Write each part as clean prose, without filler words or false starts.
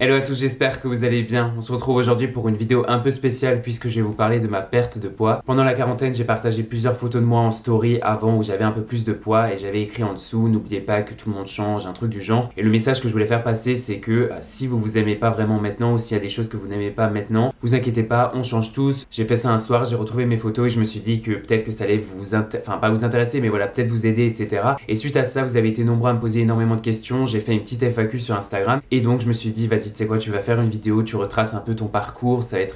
Hello à tous, j'espère que vous allez bien. On se retrouve aujourd'hui pour une vidéo un peu spéciale puisque je vais vous parler de ma perte de poids. Pendant la quarantaine, j'ai partagé plusieurs photos de moi en story avant où j'avais un peu plus de poids et j'avais écrit en dessous: n'oubliez pas que tout le monde change, un truc du genre. Et le message que je voulais faire passer, c'est que si vous vous aimez pas vraiment maintenant ou s'il y a des choses que vous n'aimez pas maintenant, vous inquiétez pas, on change tous. J'ai fait ça un soir, j'ai retrouvé mes photos et je me suis dit que peut-être que ça allait pas vous intéresser, mais voilà, peut-être vous aider, etc. Et suite à ça, vous avez été nombreux à me poser énormément de questions. J'ai fait une petite FAQ sur Instagram et donc je me suis dit, vas-y, tu sais quoi, tu vas faire une vidéo, tu retraces un peu ton parcours, ça va être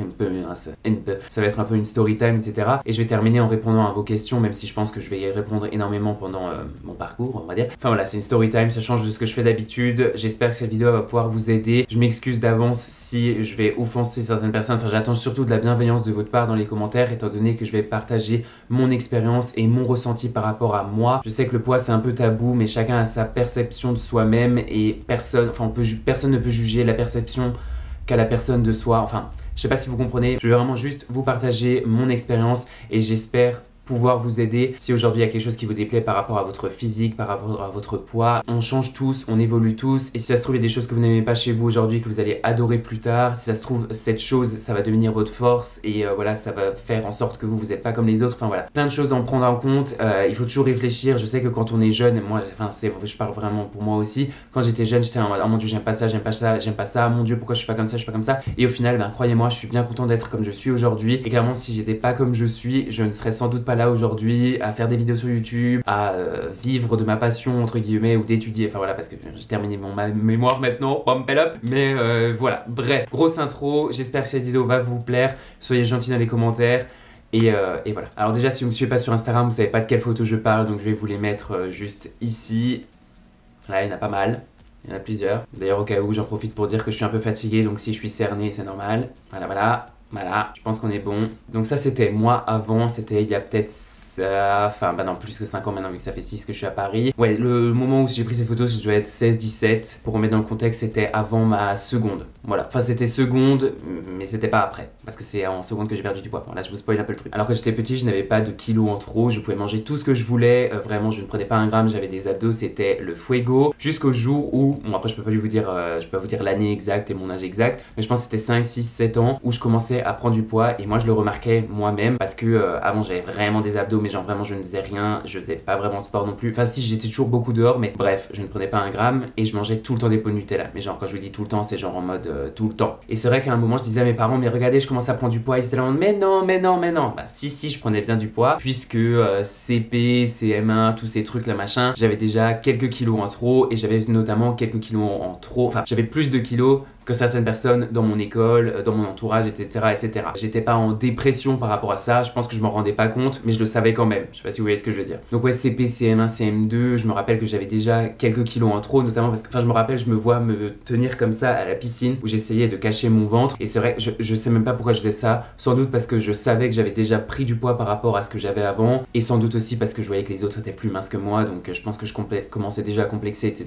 ça va être un peu une story time, etc. Et je vais terminer en répondant à vos questions, même si je pense que je vais y répondre énormément pendant mon parcours, on va dire. Enfin voilà, c'est une story time, ça change de ce que je fais d'habitude. J'espère que cette vidéo va pouvoir vous aider. Je m'excuse d'avance si je vais offenser certaines personnes. Enfin, j'attends surtout de la bienveillance de votre part dans les commentaires, étant donné que je vais partager mon expérience et mon ressenti par rapport à moi. Je sais que le poids c'est un peu tabou, mais chacun a sa perception de soi-même et personne ne peut juger la perception qu'à la personne de soi. Enfin, je sais pas si vous comprenez. Je vais vraiment juste vous partager mon expérience et j'espère pouvoir vous aider. Si aujourd'hui il y a quelque chose qui vous déplaît par rapport à votre physique, par rapport à votre poids, on change tous, on évolue tous, et si ça se trouve il y a des choses que vous n'aimez pas chez vous aujourd'hui que vous allez adorer plus tard, si ça se trouve cette chose ça va devenir votre force et voilà, ça va faire en sorte que vous n'êtes pas comme les autres. Enfin voilà, plein de choses à en prendre en compte. Il faut toujours réfléchir. Je sais que quand on est jeune, moi je parle vraiment pour moi aussi, quand j'étais jeune j'étais en mode oh mon dieu, j'aime pas ça, j'aime pas ça, j'aime pas ça, mon dieu, pourquoi je suis pas comme ça, je suis pas comme ça. Et au final, croyez-moi, je suis bien content d'être comme je suis aujourd'hui, et clairement si j'étais pas comme je suis, je ne serais sans doute pas là aujourd'hui à faire des vidéos sur YouTube, à vivre de ma passion entre guillemets, ou d'étudier, enfin voilà, parce que j'ai terminé mon mémoire maintenant, pump it up. Mais voilà, bref, grosse intro, j'espère que cette vidéo va vous plaire, soyez gentils dans les commentaires. Et voilà. Alors déjà, si vous me suivez pas sur Instagram, vous savez pas de quelle photo je parle, donc je vais vous les mettre juste ici. Là, il y en a pas mal. Il y en a plusieurs. D'ailleurs, au cas où, j'en profite pour dire que je suis un peu fatigué, donc si je suis cerné, c'est normal. Voilà, je pense qu'on est bon. Donc ça, c'était moi avant, c'était il y a peut-être non, plus que 5 ans maintenant, vu que ça fait 6 que je suis à Paris. Ouais, le moment où j'ai pris cette photo, je dois être 16-17. Pour remettre dans le contexte, c'était avant ma seconde. Voilà, enfin c'était seconde, mais c'était pas après, parce que c'est en seconde que j'ai perdu du poids. Bon, là, je vous spoil un peu le truc. Alors que j'étais petit, je n'avais pas de kilos en trop, je pouvais manger tout ce que je voulais. Vraiment, je ne prenais pas un gramme, j'avais des abdos, c'était le fuego. Jusqu'au jour où, bon après je peux pas vous dire l'année exacte et mon âge exact, mais je pense que c'était 5, 6, 7 ans où je commençais à prendre du poids, et moi je le remarquais moi-même, parce que avant j'avais vraiment des abdos, mais genre vraiment je ne faisais rien, je faisais pas vraiment de sport non plus. Enfin si, j'étais toujours beaucoup dehors, mais bref, je ne prenais pas un gramme et je mangeais tout le temps des pots de Nutella. Mais genre quand je vous dis tout le temps, c'est genre en mode tout le temps. Et c'est vrai qu'à un moment je disais à mes parents, mais regardez, je commence à prendre du poids, et c'était là en mode, mais non. Bah si, je prenais bien du poids, puisque CP, CM1, tous ces trucs là machin, j'avais déjà quelques kilos en trop, et j'avais notamment quelques kilos en trop, enfin j'avais plus de kilos que certaines personnes dans mon école, dans mon entourage, etc. J'étais pas en dépression par rapport à ça, je pense que je m'en rendais pas compte, mais je le savais quand même. Je sais pas si vous voyez ce que je veux dire. Donc ouais, CP, CM1, CM2, je me rappelle que j'avais déjà quelques kilos en trop, notamment parce que, je me rappelle, je me vois me tenir comme ça à la piscine, où j'essayais de cacher mon ventre, et c'est vrai, je sais même pas pourquoi je faisais ça, sans doute parce que je savais que j'avais déjà pris du poids par rapport à ce que j'avais avant, et sans doute aussi parce que je voyais que les autres étaient plus minces que moi, donc je pense que je commençais déjà à complexer, etc.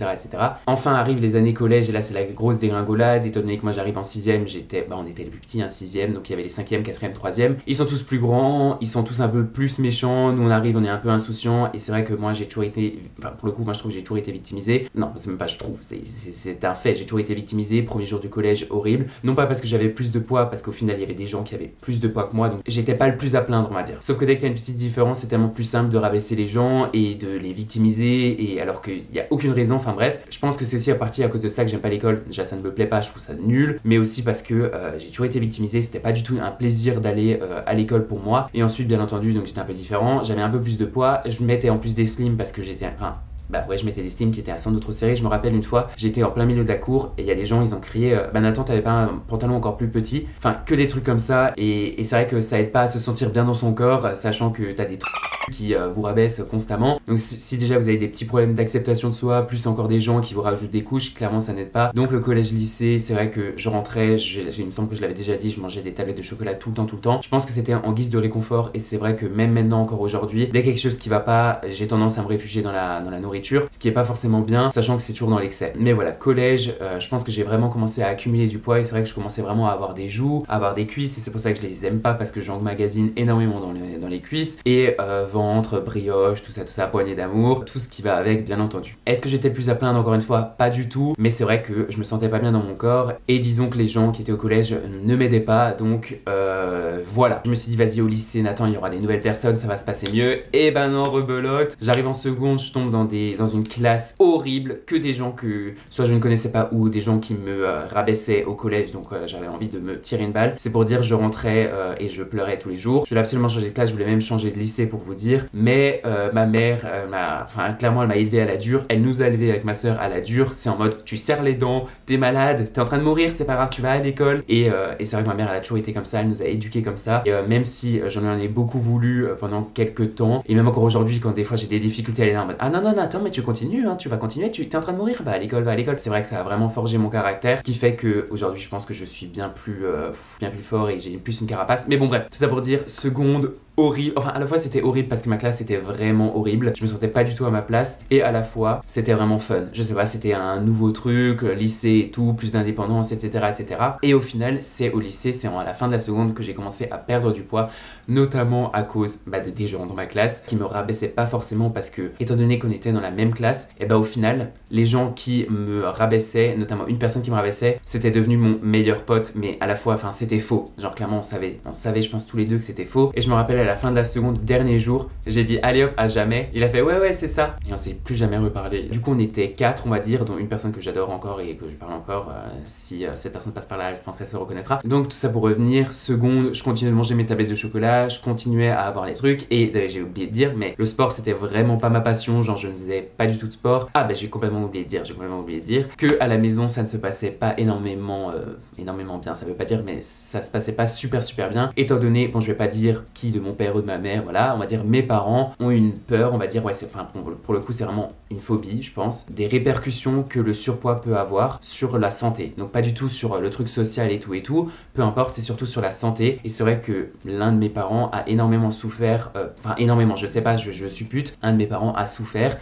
Enfin arrivent les années collège, et là c'est la grosse dégringolade, étant donné que moi j'arrive en 6ème, on était les plus petits, 6ème, donc il y avait les 5ème, 4ème, 3ème. Ils sont tous plus grands, ils sont tous un peu plus méchants, nous on arrive, on est un peu insouciants, et c'est vrai que moi j'ai toujours été, pour le coup, moi je trouve que j'ai toujours été victimisé. Non, c'est même pas je trouve, c'est un fait, j'ai toujours été victimisé, premier jour du collège, horrible. Non pas parce que j'avais plus de poids, parce qu'au final il y avait des gens qui avaient plus de poids que moi, donc j'étais pas le plus à plaindre, on va dire. Sauf que dès que t'as une petite différence, c'est tellement plus simple de rabaisser les gens et de les victimiser, et alors qu'il y a aucune raison, enfin bref. Je pense que c'est aussi à partir à cause de ça que j'aime pas l'école. Déjà ça ne me plaît pas, je trouve ça nul, mais aussi parce que j'ai toujours été victimisé, c'était pas du tout un plaisir d'aller à l'école pour moi. Et ensuite bien entendu, donc j'étais un peu différent, j'avais un peu plus de poids, je mettais en plus des slims parce que j'étais, je mettais des slims qui étaient à 100 d'autres séries. Je me rappelle une fois, j'étais en plein milieu de la cour et il y a des gens, ils ont crié Nathan, t'avais pas un pantalon encore plus petit? Enfin, que des trucs comme ça. Et c'est vrai que ça aide pas à se sentir bien dans son corps, sachant que t'as des trucs qui vous rabaissent constamment. Donc si déjà vous avez des petits problèmes d'acceptation de soi, plus encore des gens qui vous rajoutent des couches, clairement ça n'aide pas. Donc le collège-lycée, c'est vrai que je rentrais, il me semble que je l'avais déjà dit, je mangeais des tablettes de chocolat tout le temps. Je pense que c'était en guise de réconfort, et c'est vrai que même maintenant encore aujourd'hui, dès quelque chose qui va pas, j'ai tendance à me réfugier dans la nourriture, ce qui est pas forcément bien, sachant que c'est toujours dans l'excès. Mais voilà, collège, je pense que j'ai vraiment commencé à accumuler du poids, et c'est vrai que je commençais vraiment à avoir des joues, à avoir des cuisses, et c'est pour ça que je les aime pas, parce que j'emmagasine énormément dans les cuisses, et ventre, brioche, tout ça, poignée d'amour, tout ce qui va avec bien entendu. Est-ce que j'étais le plus à plaindre encore une fois? Pas du tout, mais c'est vrai que je me sentais pas bien dans mon corps et disons que les gens qui étaient au collège ne m'aidaient pas, donc voilà. Je me suis dit vas-y au lycée Nathan, il y aura des nouvelles personnes, ça va se passer mieux. Et ben non, rebelote. J'arrive en seconde, je tombe dans une classe horrible, que des gens que soit je ne connaissais pas ou des gens qui me rabaissaient au collège, donc j'avais envie de me tirer une balle. C'est pour dire je rentrais et je pleurais tous les jours. Je voulais absolument changer de classe, je voulais même changer de lycée pour vous dire, mais ma mère clairement elle m'a élevé à la dure, elle nous a élevés avec ma soeur à la dure. C'est en mode tu serres les dents, t'es malade, t'es en train de mourir, c'est pas grave, tu vas à l'école. Et c'est vrai que ma mère elle a toujours été comme ça, elle nous a éduqués comme ça. Et même si j'en ai beaucoup voulu pendant quelques temps, et même encore aujourd'hui quand des fois j'ai des difficultés à aller là en mode ah non attends mais tu continues, hein, tu vas continuer, tu es en train de mourir, va à l'école. C'est vrai que ça a vraiment forgé mon caractère, qui fait que aujourd'hui je pense que je suis bien plus fort et j'ai plus une carapace. Mais bon bref, tout ça pour dire seconde horrible, enfin à la fois c'était horrible parce que ma classe était vraiment horrible, je me sentais pas du tout à ma place et à la fois c'était vraiment fun, je sais pas, c'était un nouveau truc, lycée et tout, plus d'indépendance etc. Et au final c'est au lycée, c'est à la fin de la seconde que j'ai commencé à perdre du poids, notamment à cause des gens dans ma classe qui me rabaissaient pas forcément parce que étant donné qu'on était dans la même classe, et au final les gens qui me rabaissaient, notamment une personne qui me rabaissait, c'était devenu mon meilleur pote, mais à la fois enfin c'était faux, genre clairement on savait je pense tous les deux que c'était faux. Et je me rappelle à la fin de la seconde, dernier jour, j'ai dit allez hop, à jamais. Il a fait ouais c'est ça, et on s'est plus jamais reparlé. Du coup on était 4 on va dire, dont une personne que j'adore encore et que je parle encore, si cette personne passe par là je pense qu'elle se reconnaîtra. Donc tout ça pour revenir, seconde, je continuais de manger mes tablettes de chocolat, je continuais à avoir les trucs et j'ai oublié de dire, mais le sport c'était vraiment pas ma passion, genre je ne faisais pas du tout de sport. J'ai complètement oublié de dire que à la maison ça ne se passait pas énormément bien, ça veut pas dire, mais ça se passait pas super bien, étant donné, bon je vais pas dire qui de mon père ou de ma mère, voilà, on va dire mes parents ont une peur, on va dire, pour le coup c'est vraiment une phobie je pense, des répercussions que le surpoids peut avoir sur la santé, donc pas du tout sur le truc social et tout, peu importe, c'est surtout sur la santé. Et c'est vrai que l'un de mes parents a énormément souffert, énormément, je sais pas, je suppute, un de mes parents a souffert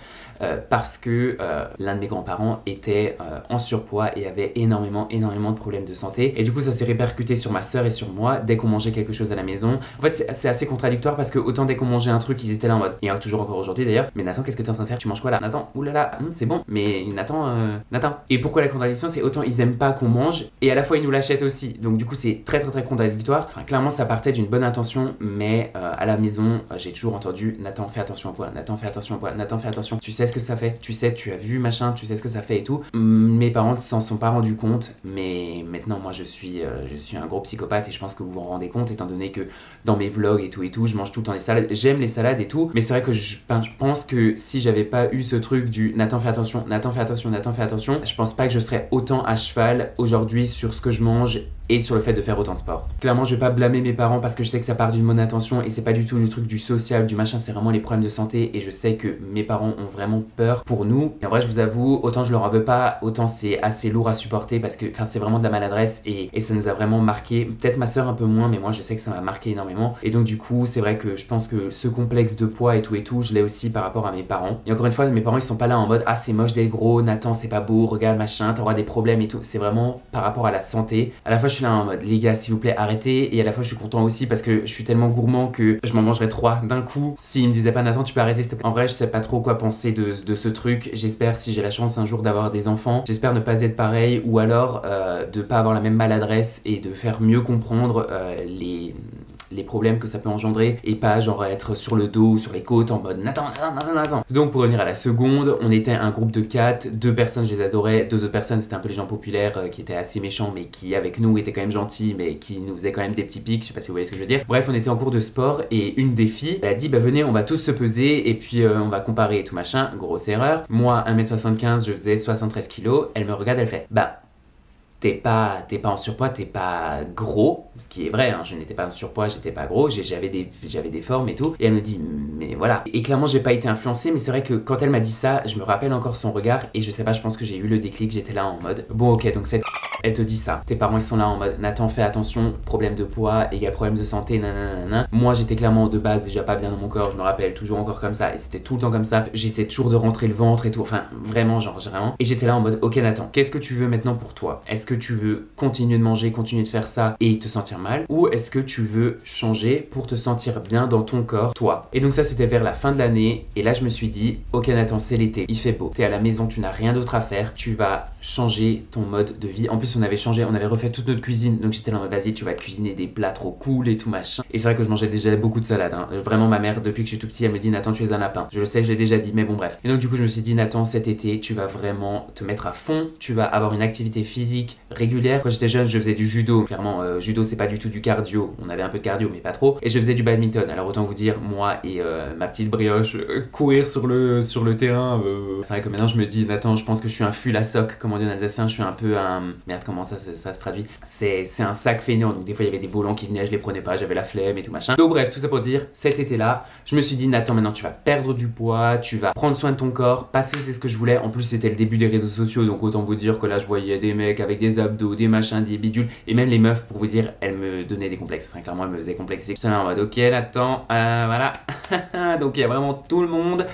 parce que l'un de mes grands-parents était en surpoids et avait énormément de problèmes de santé. Et du coup ça s'est répercuté sur ma soeur et sur moi dès qu'on mangeait quelque chose à la maison. En fait c'est assez contradictoire parce que autant dès qu'on mangeait un truc ils étaient là en mode, et toujours encore aujourd'hui d'ailleurs, mais Nathan qu'est-ce que t'es en train de faire, tu manges quoi là Nathan, oulala, c'est bon, mais Nathan. Et pourquoi la contradiction, c'est autant ils aiment pas qu'on mange et à la fois ils nous l'achètent aussi, donc du coup c'est très contradictoire. Clairement ça partait d'une bonne intention, mais à la maison j'ai toujours entendu Nathan fais attention au poids, Nathan fais attention au poids, Nathan fais attention, tu sais ce que ça fait, tu sais, tu as vu machin, tu sais ce que ça fait et tout. Mes parents ne s'en sont pas rendus compte, mais maintenant moi je suis un gros psychopathe et je pense que vous vous en rendez compte étant donné que dans mes vlogs et tout, je mange tout le temps des salades, j'aime les salades et tout, mais c'est vrai que je pense que si j'avais pas eu ce truc du Nathan fais attention, je pense pas que je serais autant à cheval aujourd'hui sur ce que je mange et sur le fait de faire autant de sport. Clairement je vais pas blâmer mes parents parce que je sais que ça part d'une bonne intention et c'est pas du tout le truc du social, du machin, c'est vraiment les problèmes de santé et je sais que mes parents ont vraiment peur pour nous. Et en vrai je vous avoue, autant je leur en veux pas, autant c'est assez lourd à supporter parce que c'est vraiment de la maladresse et ça nous a vraiment marqué. Peut-être ma soeur un peu moins, mais moi je sais que ça m'a marqué énormément. Et donc du coup c'est vrai que je pense que ce complexe de poids et tout, je l'ai aussi par rapport à mes parents. Et encore une fois mes parents ils sont pas là en mode ah c'est moche d'être gros, Nathan c'est pas beau, regarde machin, t'auras des problèmes et tout. C'est vraiment par rapport à la santé. À la fois je suis là en mode les gars s'il vous plaît arrêtez, et à la fois je suis content aussi parce que je suis tellement gourmand que je m'en mangerais 3 d'un coup s'ils me disaient pas Nathan tu peux arrêter s'il te plaît. En vrai je sais pas trop quoi penser de ce truc. J'espère, si j'ai la chance un jour d'avoir des enfants, j'espère ne pas être pareil ou alors de pas avoir la même maladresse et de faire mieux comprendre les problèmes que ça peut engendrer et pas genre être sur le dos ou sur les côtes en mode Nathan. Donc pour revenir à la seconde, on était un groupe de 4, 2 personnes je les adorais, 2 autres personnes c'était un peu les gens populaires qui étaient assez méchants mais qui avec nous étaient quand même gentils mais qui nous faisaient quand même des petits pics, je sais pas si vous voyez ce que je veux dire. Bref on était en cours de sport et une des filles elle a dit venez on va tous se peser et puis on va comparer et tout machin, grosse erreur. Moi 1m75 je faisais 73 kg, elle me regarde, elle fait t'es pas en surpoids, t'es pas gros, ce qui est vrai, hein, je n'étais pas en surpoids, j'étais pas gros, j'avais des formes et tout, et elle me dit, mais voilà. Et clairement, j'ai pas été influencée, mais c'est vrai que quand elle m'a dit ça, je me rappelle encore son regard, et je sais pas, je pense que j'ai eu le déclic, j'étais là en mode, bon ok, donc cette Elle te dit ça. Tes parents ils sont là en mode Nathan, fais attention, problème de poids égale problème de santé, nanana. Moi j'étais clairement de base déjà pas bien dans mon corps, je me rappelle toujours encore comme ça et c'était tout le temps comme ça. J'essaie toujours de rentrer le ventre et tout, enfin vraiment genre vraiment. Et j'étais là en mode ok Nathan, qu'est-ce que tu veux maintenant pour toi? Est-ce que tu veux continuer de manger, continuer de faire ça et te sentir mal? Ou est-ce que tu veux changer pour te sentir bien dans ton corps, toi? Et donc ça c'était vers la fin de l'année et là je me suis dit ok Nathan, c'est l'été, il fait beau, t'es à la maison, tu n'as rien d'autre à faire, tu vas changer ton mode de vie. En plus on avait changé, on avait refait toute notre cuisine, donc j'étais là en mode vas-y tu vas te cuisiner des plats trop cool et tout machin. Et c'est vrai que je mangeais déjà beaucoup de salade, hein. Vraiment ma mère depuis que je suis tout petit elle me dit Nathan tu es un lapin. Je le sais, je l'ai déjà dit mais bon bref. Et donc du coup je me suis dit Nathan cet été tu vas vraiment te mettre à fond, tu vas avoir une activité physique régulière. Quand j'étais jeune je faisais du judo, clairement judo c'est pas du tout du cardio, on avait un peu de cardio mais pas trop. Et je faisais du badminton, alors autant vous dire moi et ma petite brioche courir sur le terrain. C'est vrai que maintenant je me dis Nathan je pense que je suis un fût à soc comme on dit en alsacien, je suis un peu un... Merde comment ça se traduit, c'est un sac feignant, donc des fois il y avait des volants qui venaient, je les prenais pas, j'avais la flemme et tout machin. Donc bref, tout ça pour dire, cet été là je me suis dit Nathan maintenant tu vas perdre du poids, tu vas prendre soin de ton corps parce que c'est ce que je voulais. En plus c'était le début des réseaux sociaux, donc autant vous dire que là je voyais des mecs avec des abdos, des machins, des bidules, et même les meufs pour vous dire elles me donnaient des complexes, enfin clairement elles me faisaient complexer. J'étais là en mode ok Nathan, voilà. Donc il y a vraiment tout le monde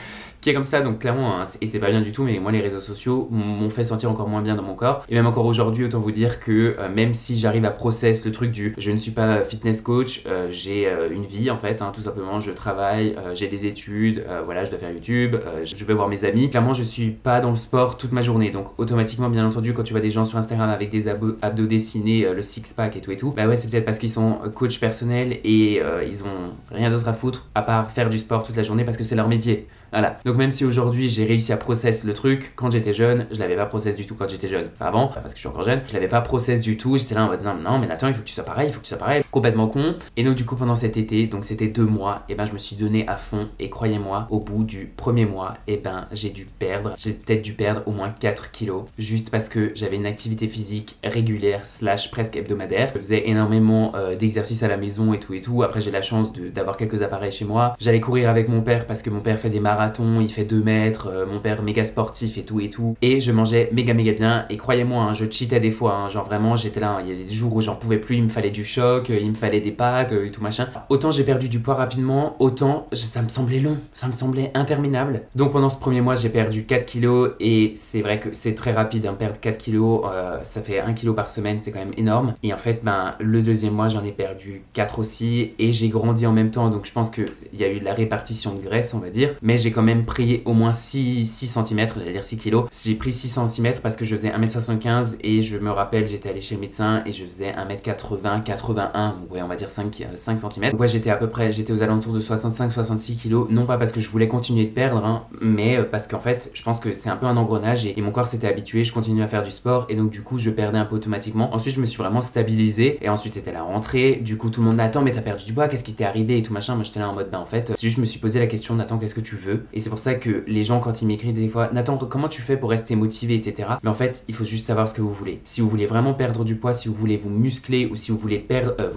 qui est comme ça, donc clairement, hein, et c'est pas bien du tout, mais moi les réseaux sociaux m'ont fait sentir encore moins bien dans mon corps. Et même encore aujourd'hui, autant vous dire que même si j'arrive à process le truc du je ne suis pas fitness coach, j'ai une vie en fait, hein, tout simplement, je travaille, j'ai des études, voilà, je dois faire YouTube, je vais voir mes amis. Clairement, je suis pas dans le sport toute ma journée, donc automatiquement, bien entendu, quand tu vois des gens sur Instagram avec des abdos dessinés, le six-pack et tout, bah ouais, c'est peut-être parce qu'ils sont coach personnels et ils ont rien d'autre à foutre à part faire du sport toute la journée parce que c'est leur métier. Voilà. Donc même si aujourd'hui j'ai réussi à process le truc, quand j'étais jeune, je l'avais pas process du tout quand j'étais jeune. Enfin avant, parce que je suis encore jeune, je l'avais pas process du tout. J'étais là en mode non mais attends, il faut que tu sois pareil, il faut que tu sois pareil. Complètement con. Et donc du coup pendant cet été, donc c'était 2 mois, et ben je me suis donné à fond. Et croyez-moi, au bout du premier mois, et ben j'ai peut-être dû perdre au moins 4 kilos. Juste parce que j'avais une activité physique régulière / presque hebdomadaire. Je faisais énormément d'exercices à la maison et tout. Après j'ai la chance d'avoir quelques appareils chez moi. J'allais courir avec mon père parce que mon père fait des marathons, il fait 2 mètres, mon père méga sportif et tout. Et je mangeais méga bien. Et croyez-moi, hein, je cheatais des fois, hein, genre vraiment j'étais là, il y avait des jours où j'en pouvais plus, il me fallait du choc, il me fallait des pâtes et tout machin. Autant j'ai perdu du poids rapidement, autant ça me semblait long, ça me semblait interminable. Donc pendant ce premier mois j'ai perdu 4 kilos et c'est vrai que c'est très rapide, hein, perdre 4 kilos, ça fait 1 kilo par semaine, c'est quand même énorme. Et en fait le deuxième mois j'en ai perdu 4 aussi et j'ai grandi en même temps, donc je pense qu'il y a eu de la répartition de graisse on va dire, mais j'ai quand même pris au moins 6 cm, j'allais dire 6 kilos. J'ai pris 6 cm parce que je faisais 1m75 et je me rappelle, j'étais allé chez le médecin et je faisais 1m80, 81, donc ouais, on va dire 5 cm. Donc ouais, j'étais aux alentours de 65-66 kilos, non pas parce que je voulais continuer de perdre, hein, mais parce qu'en fait, je pense que c'est un peu un engrenage et mon corps s'était habitué, je continuais à faire du sport et donc du coup, je perdais un peu automatiquement. Ensuite, je me suis vraiment stabilisé et ensuite, c'était la rentrée. Du coup, tout le monde attend, mais t'as perdu du poids, qu'est-ce qui t'est arrivé et tout machin. Moi, j'étais là en mode, en fait, juste je me suis posé la question, Nathan, qu'est-ce que tu veux? Et c'est pour ça que les gens, quand ils m'écrivent des fois, Nathan, comment tu fais pour rester motivé, etc. Mais en fait, il faut juste savoir ce que vous voulez. Si vous voulez vraiment perdre du poids, si vous voulez vous muscler ou si vous voulez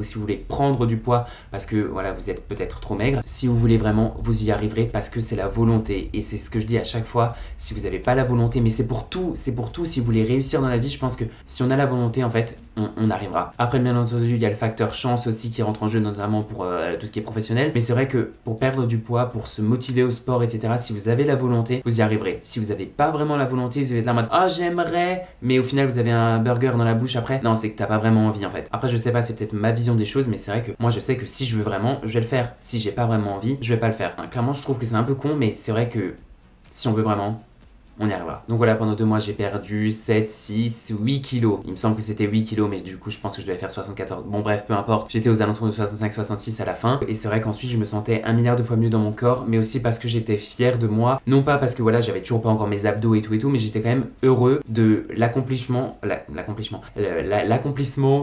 si vous voulez prendre du poids parce que voilà, vous êtes peut-être trop maigre, si vous voulez vraiment, vous y arriverez parce que c'est la volonté. Et c'est ce que je dis à chaque fois, si vous n'avez pas la volonté, mais c'est pour tout, si vous voulez réussir dans la vie, je pense que si on a la volonté, en fait, on arrivera. Après, bien entendu, il y a le facteur chance aussi qui rentre en jeu, notamment pour tout ce qui est professionnel. Mais c'est vrai que pour perdre du poids, pour se motiver au sport, etc., si vous avez la volonté, vous y arriverez. Si vous n'avez pas vraiment la volonté, vous êtes là en mode « Ah, j'aimerais !» mais au final, vous avez un burger dans la bouche après. Non, c'est que t'as pas vraiment envie, en fait. Après, je sais pas, c'est peut-être ma vision des choses, mais c'est vrai que moi, je sais que si je veux vraiment, je vais le faire. Si j'ai pas vraiment envie, je vais pas le faire. Hein, clairement, je trouve que c'est un peu con, mais c'est vrai que si on veut vraiment, on y arrivera. Donc voilà, pendant 2 mois, j'ai perdu 7, 6, 8 kilos. Il me semble que c'était 8 kilos, mais du coup, je pense que je devais faire 74. Bon, bref, peu importe. J'étais aux alentours de 65-66 à la fin. Et c'est vrai qu'ensuite, je me sentais 1 milliard de fois mieux dans mon corps, mais aussi parce que j'étais fier de moi. Non pas parce que voilà, j'avais toujours pas encore mes abdos et tout, mais j'étais quand même heureux de l'accomplissement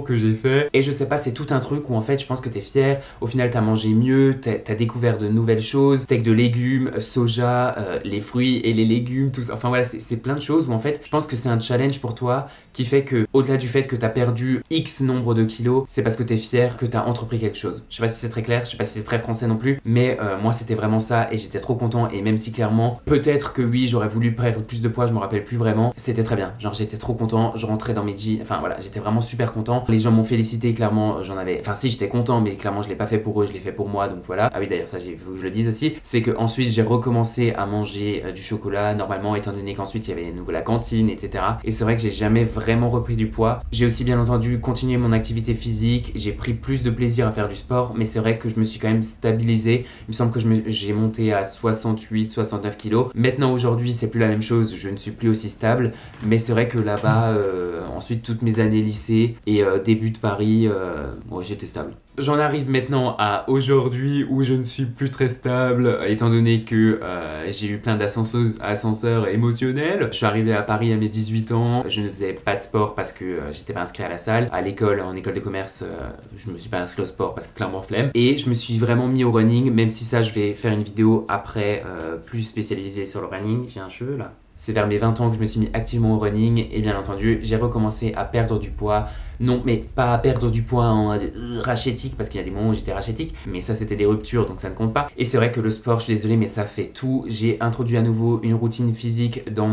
que j'ai fait. Et je sais pas, c'est tout un truc où en fait, je pense que t'es fier. Au final, t'as mangé mieux, t'as découvert de nouvelles choses, steak de légumes, soja, les fruits et les légumes, tout ça. Enfin, Enfin voilà, c'est plein de choses où en fait, je pense que c'est un challenge pour toi qui fait que, au-delà du fait que t'as perdu X nombre de kilos, c'est parce que t'es fier que t'as entrepris quelque chose. Je sais pas si c'est très clair, je sais pas si c'est très français non plus, mais moi c'était vraiment ça et j'étais trop content. Et même si clairement, peut-être que oui, j'aurais voulu perdre plus de poids, je me rappelle plus vraiment, c'était très bien. Genre j'étais trop content, je rentrais dans mes jeans, enfin voilà, j'étais vraiment super content. Les gens m'ont félicité, clairement, enfin si, j'étais content, mais clairement je l'ai pas fait pour eux, je l'ai fait pour moi, donc voilà. Ah oui, d'ailleurs ça, faut que je le dise aussi, c'est que ensuite j'ai recommencé à manger du chocolat normalement, étant donné qu'ensuite il y avait à nouveau la cantine, etc. Et c'est vrai que j'ai jamais vraiment repris du poids. J'ai aussi bien entendu continué mon activité physique, j'ai pris plus de plaisir à faire du sport, mais c'est vrai que je me suis quand même stabilisé. Il me semble que j'ai monté à 68, 69 kilos. Maintenant aujourd'hui c'est plus la même chose, je ne suis plus aussi stable, mais c'est vrai que là-bas, ensuite toutes mes années lycée et début de Paris, ouais, j'étais stable. J'en arrive maintenant à aujourd'hui où je ne suis plus très stable étant donné que j'ai eu plein d'ascenseurs émotionnels. Je suis arrivé à Paris à mes 18 ans, je ne faisais pas de sport parce que j'étais pas inscrit à la salle. À l'école, en école de commerce, je me suis pas inscrit au sport parce que clairement flemme. Et je me suis vraiment mis au running, même si ça je vais faire une vidéo après plus spécialisée sur le running. J'ai un cheveu là. C'est vers mes 20 ans que je me suis mis activement au running et bien entendu, j'ai recommencé à perdre du poids. Non, mais pas à perdre du poids en rachétique, parce qu'il y a des moments où j'étais rachétique, mais ça c'était des ruptures, donc ça ne compte pas. Et c'est vrai que le sport, je suis désolé, mais ça fait tout. J'ai introduit à nouveau une routine physique dans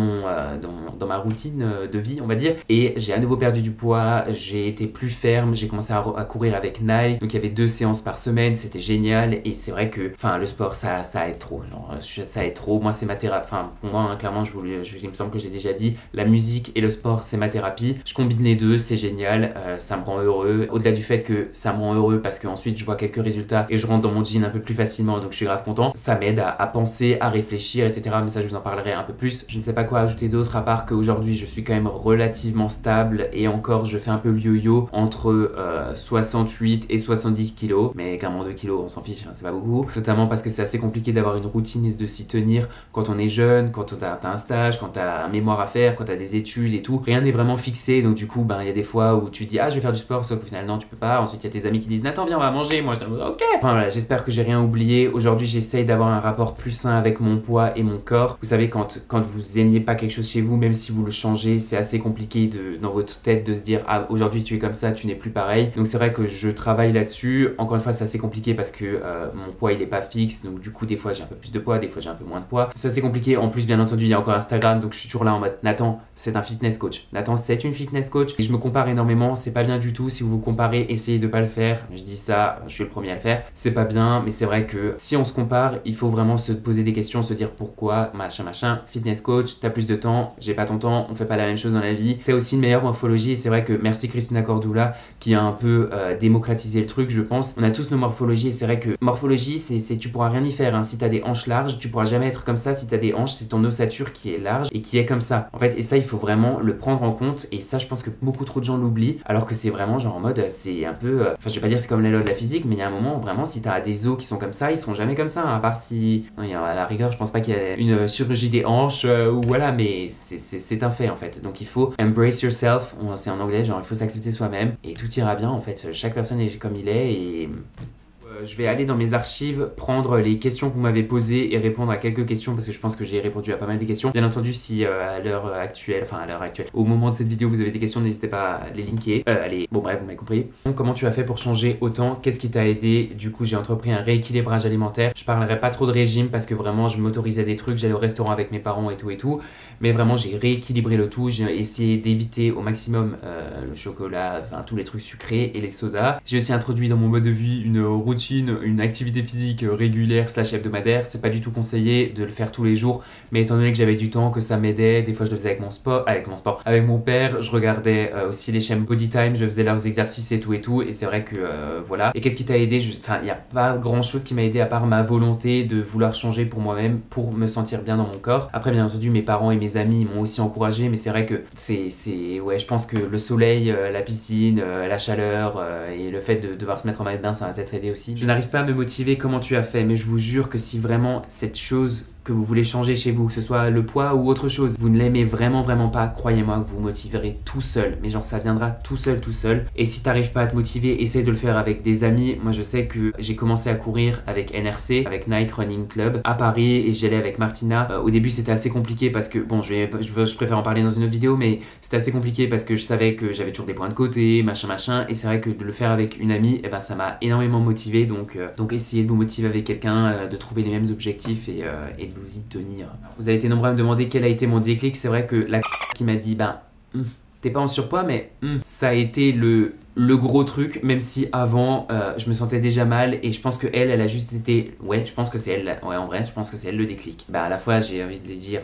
ma routine de vie, on va dire, et j'ai à nouveau perdu du poids, j'ai été plus ferme, j'ai commencé à courir avec Nike, donc il y avait 2 séances par semaine, c'était génial, et c'est vrai que, enfin, le sport, ça aide trop, genre, ça aide trop. Moi, c'est ma thérapie, enfin, pour moi, hein, clairement, il me semble que je l'ai déjà dit, la musique et le sport, c'est ma thérapie. Je combine les deux, c'est génial. Ça me rend heureux. Au-delà du fait que ça me rend heureux parce qu'ensuite je vois quelques résultats et je rentre dans mon jean un peu plus facilement, donc je suis grave content. Ça m'aide à penser, à réfléchir, etc. Mais ça, je vous en parlerai un peu plus. Je ne sais pas quoi ajouter d'autre à part qu'aujourd'hui je suis quand même relativement stable et encore je fais un peu le yo-yo entre 68 et 70 kilos. Mais clairement 2 kilos, on s'en fiche, hein, c'est pas beaucoup. Notamment parce que c'est assez compliqué d'avoir une routine et de s'y tenir quand on est jeune, quand t'as un stage, quand t'as un mémoire à faire, quand t'as des études et tout. Rien n'est vraiment fixé, donc du coup, il y a des fois où tu dis ah je vais faire du sport, sauf qu'au final non tu peux pas. Ensuite il y a tes amis qui disent Nathan viens on va manger, moi je dis ok. Enfin voilà, j'espère que j'ai rien oublié. Aujourd'hui j'essaye d'avoir un rapport plus sain avec mon poids et mon corps. Vous savez quand vous aimiez pas quelque chose chez vous, même si vous le changez, c'est assez compliqué dans votre tête de se dire ah aujourd'hui tu es comme ça, tu n'es plus pareil. Donc c'est vrai que je travaille là-dessus. Encore une fois c'est assez compliqué parce que mon poids il est pas fixe, donc du coup des fois j'ai un peu plus de poids, des fois j'ai un peu moins de poids. C'est assez compliqué. En plus bien entendu il y a encore Instagram, donc je suis toujours là en mode Nathan c'est un fitness coach. Nathan c'est une fitness coach et je me compare énormément. C'est pas bien du tout. Si vous vous comparez, essayez de pas le faire. Je dis ça, je suis le premier à le faire. C'est pas bien, mais c'est vrai que si on se compare, il faut vraiment se poser des questions, se dire pourquoi, machin. Fitness coach, t'as plus de temps, j'ai pas ton temps, on fait pas la même chose dans la vie. T'as aussi une meilleure morphologie. Et c'est vrai que merci Christina Cordula qui a un peu démocratisé le truc, je pense. On a tous nos morphologies et c'est vrai que morphologie, tu pourras rien y faire. Hein. Si t'as des hanches larges, tu pourras jamais être comme ça. Si t'as des hanches, c'est ton ossature qui est large et qui est comme ça. En fait, et ça, il faut vraiment le prendre en compte. Et ça, je pense que beaucoup trop de gens l'oublient. Alors que c'est vraiment genre en mode, c'est un peu. Enfin, je vais pas dire c'est comme la loi de la physique, mais il y a un moment vraiment, si t'as des os qui sont comme ça, ils seront jamais comme ça. Hein, à part si. Non, à la rigueur, je pense pas qu'il y a une chirurgie des hanches ou voilà, mais c'est un fait en fait. Donc il faut embrace yourself. C'est en anglais, genre il faut s'accepter soi-même et tout ira bien en fait. Chaque personne est comme il est et. Je vais aller dans mes archives, prendre les questions que vous m'avez posées et répondre à quelques questions parce que je pense que j'ai répondu à pas mal des questions. Bien entendu, si à l'heure actuelle, au moment de cette vidéo, vous avez des questions, n'hésitez pas à les linker. Bon bref, vous m'avez compris. Donc, comment tu as fait pour changer autant? Qu'est-ce qui t'a aidé? Du coup, j'ai entrepris un rééquilibrage alimentaire. Je parlerai pas trop de régime parce que vraiment, je m'autorisais des trucs. J'allais au restaurant avec mes parents et tout. Mais vraiment, j'ai rééquilibré le tout. J'ai essayé d'éviter au maximum le chocolat, enfin tous les trucs sucrés et les sodas. J'ai aussi introduit dans mon mode de vie une routine, une activité physique régulière / hebdomadaire. C'est pas du tout conseillé de le faire tous les jours, mais étant donné que j'avais du temps, que ça m'aidait, des fois je le faisais avec mon père, je regardais aussi les chaînes Bodytime, je faisais leurs exercices et tout, et c'est vrai que voilà. Et qu'est-ce qui t'a aidé? Enfin, il y a pas grand chose qui m'a aidé à part ma volonté de vouloir changer pour moi-même, pour me sentir bien dans mon corps. Après, bien entendu, mes parents et mes amis m'ont aussi encouragé, mais c'est vrai que ouais, je pense que le soleil, la piscine, la chaleur et le fait de devoir se mettre en maillot de bain, ça m'a peut-être aidé aussi. Je n'arrive pas à me motiver. Comment tu as fait? Mais je vous jure que si vraiment cette chose que vous voulez changer chez vous, que ce soit le poids ou autre chose, vous ne l'aimez vraiment pas, croyez-moi que vous vous motiverez tout seul. Mais genre ça viendra tout seul. Et si t'arrives pas à te motiver, essaye de le faire avec des amis. Moi je sais que j'ai commencé à courir avec NRC, avec Nike Running Club à Paris et j'y allais avec Martina. Au début c'était assez compliqué parce que, bon je préfère en parler dans une autre vidéo, mais c'était assez compliqué parce que je savais que j'avais toujours des points de côté, machin. Et c'est vrai que de le faire avec une amie, eh ben, ça m'a énormément motivé. Donc essayez de vous motiver avec quelqu'un, de trouver les mêmes objectifs et de vous y tenir. Vous avez été nombreux à me demander quel a été mon déclic. C'est vrai que la qui m'a dit, t'es pas en surpoids, mais ça a été le gros truc, même si avant je me sentais déjà mal et je pense que elle a juste été, ouais je pense que c'est elle, ouais en vrai je pense que c'est elle le déclic. Bah à la fois j'ai envie de les dire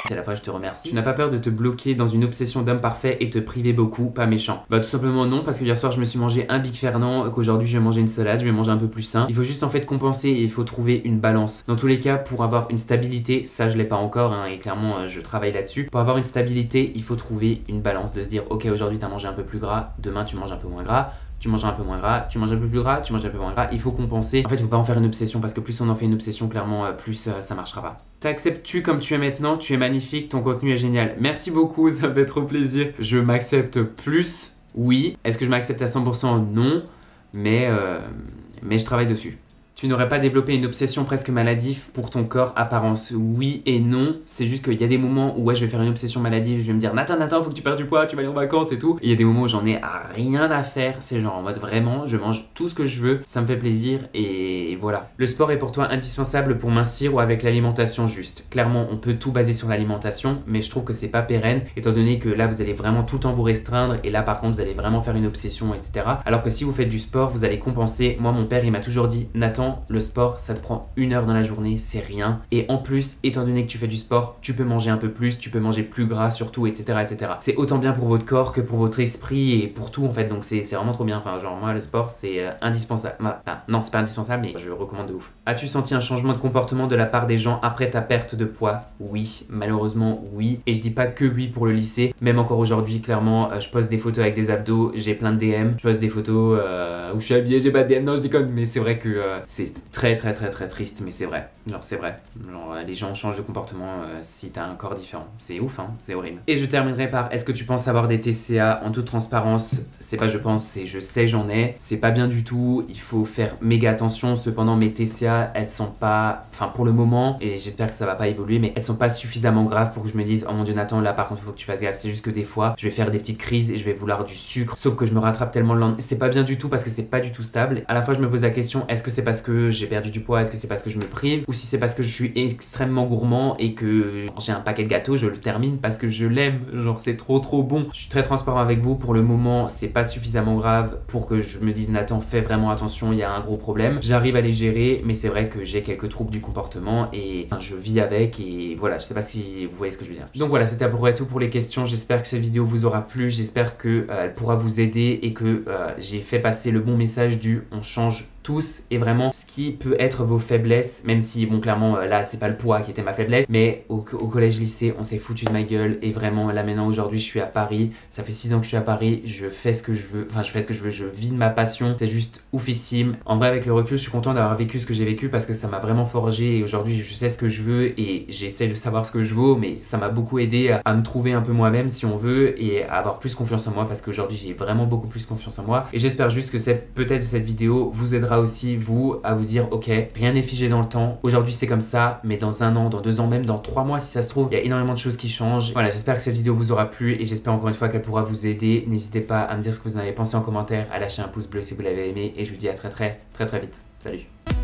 c'est à la fois je te remercie. Tu n'as pas peur de te bloquer dans une obsession d'homme parfait et te priver beaucoup, pas méchant? Bah tout simplement non, parce que hier soir je me suis mangé un Big Fernand, qu'aujourd'hui je vais manger une salade, je vais manger un peu plus sain. Il faut juste en fait compenser et il faut trouver une balance. Dans tous les cas, pour avoir une stabilité, ça je l'ai pas encore et clairement je travaille là-dessus. Pour avoir une stabilité, il faut trouver une balance, de se dire ok aujourd'hui t'as mangé un peu plus gras, demain tu manges un peu moins gras, tu manges un peu moins gras, tu manges un peu plus gras, tu manges un peu moins gras, il faut compenser. En fait, il faut pas en faire une obsession parce que plus on en fait une obsession, clairement, plus ça marchera pas. T'acceptes-tu comme tu es maintenant? Tu es magnifique, ton contenu est génial. Merci beaucoup, ça fait trop plaisir. Je m'accepte plus, oui. Est-ce que je m'accepte à 100%? Non, mais je travaille dessus. Tu n'aurais pas développé une obsession presque maladive pour ton corps apparence? Oui et non, c'est juste qu'il y a des moments où ouais je vais faire une obsession maladive, je vais me dire Nathan, faut que tu perdes du poids, tu vas aller en vacances et tout. Et il y a des moments où j'en ai rien à faire, c'est genre en mode vraiment, je mange tout ce que je veux, ça me fait plaisir et voilà. Le sport est pour toi indispensable pour mincir ou avec l'alimentation juste? Clairement, on peut tout baser sur l'alimentation, mais je trouve que c'est pas pérenne, étant donné que là vous allez vraiment tout le temps vous restreindre et là par contre vous allez vraiment faire une obsession, etc. Alors que si vous faites du sport, vous allez compenser. Moi mon père il m'a toujours dit Nathan, le sport ça te prend 1 heure dans la journée, c'est rien, et en plus étant donné que tu fais du sport, tu peux manger un peu plus, tu peux manger plus gras surtout, etc. C'est autant bien pour votre corps que pour votre esprit et pour tout en fait, donc c'est vraiment trop bien. Enfin genre moi le sport c'est indispensable. Non c'est pas indispensable mais je recommande de ouf. As-tu senti un changement de comportement de la part des gens après ta perte de poids? Oui, malheureusement oui, et je dis pas que oui pour le lycée, même encore aujourd'hui clairement je poste des photos avec des abdos, j'ai plein de DM, je poste des photos où je suis habillé, j'ai pas de DM, non je déconne, mais c'est vrai que c'est très triste, mais c'est vrai. Genre c'est vrai. Genre les gens changent de comportement si t'as un corps différent. C'est ouf, hein, c'est horrible. Et je terminerai par est-ce que tu penses avoir des TCA? En toute transparence, c'est pas je pense, c'est je sais j'en ai. C'est pas bien du tout, il faut faire méga attention. Cependant mes TCA, elles sont pas, enfin pour le moment, et j'espère que ça va pas évoluer, mais elles sont pas suffisamment graves pour que je me dise oh mon dieu Nathan là par contre il faut que tu fasses gaffe. C'est juste que des fois je vais faire des petites crises et je vais vouloir du sucre, sauf que je me rattrape tellement le lendemain. C'est pas bien du tout parce que c'est pas du tout stable. À la fois je me pose la question est-ce que c'est parce que j'ai perdu du poids, est-ce que c'est parce que je me prive, ou si c'est parce que je suis extrêmement gourmand et que j'ai un paquet de gâteaux, je le termine parce que je l'aime, genre c'est trop bon. Je suis très transparent avec vous, pour le moment c'est pas suffisamment grave pour que je me dise Nathan fais vraiment attention, il y a un gros problème. J'arrive à les gérer, mais c'est vrai que j'ai quelques troubles du comportement et je vis avec et voilà, je sais pas si vous voyez ce que je veux dire. Donc voilà, c'était à peu près tout pour les questions. J'espère que cette vidéo vous aura plu, j'espère que elle pourra vous aider et que j'ai fait passer le bon message du on change tous, et vraiment ce qui peut être vos faiblesses, même si bon clairement là c'est pas le poids qui était ma faiblesse, mais au collège lycée on s'est foutu de ma gueule et vraiment là maintenant aujourd'hui je suis à Paris, ça fait 6 ans que je suis à Paris, je fais ce que je veux, je vis de ma passion, c'est juste oufissime. En vrai avec le recul je suis content d'avoir vécu ce que j'ai vécu parce que ça m'a vraiment forgé et aujourd'hui je sais ce que je veux et j'essaie de savoir ce que je vaux, mais ça m'a beaucoup aidé à me trouver un peu moi-même si on veut et à avoir plus confiance en moi parce qu'aujourd'hui j'ai vraiment beaucoup plus confiance en moi et j'espère juste que peut-être cette vidéo vous aidera aussi vous à vous dire ok, rien n'est figé dans le temps, aujourd'hui c'est comme ça, mais dans 1 an, dans 2 ans, même dans 3 mois si ça se trouve, il y a énormément de choses qui changent. Voilà, j'espère que cette vidéo vous aura plu et j'espère encore une fois qu'elle pourra vous aider. N'hésitez pas à me dire ce que vous en avez pensé en commentaire, à lâcher un pouce bleu si vous l'avez aimé et je vous dis à très vite. Salut.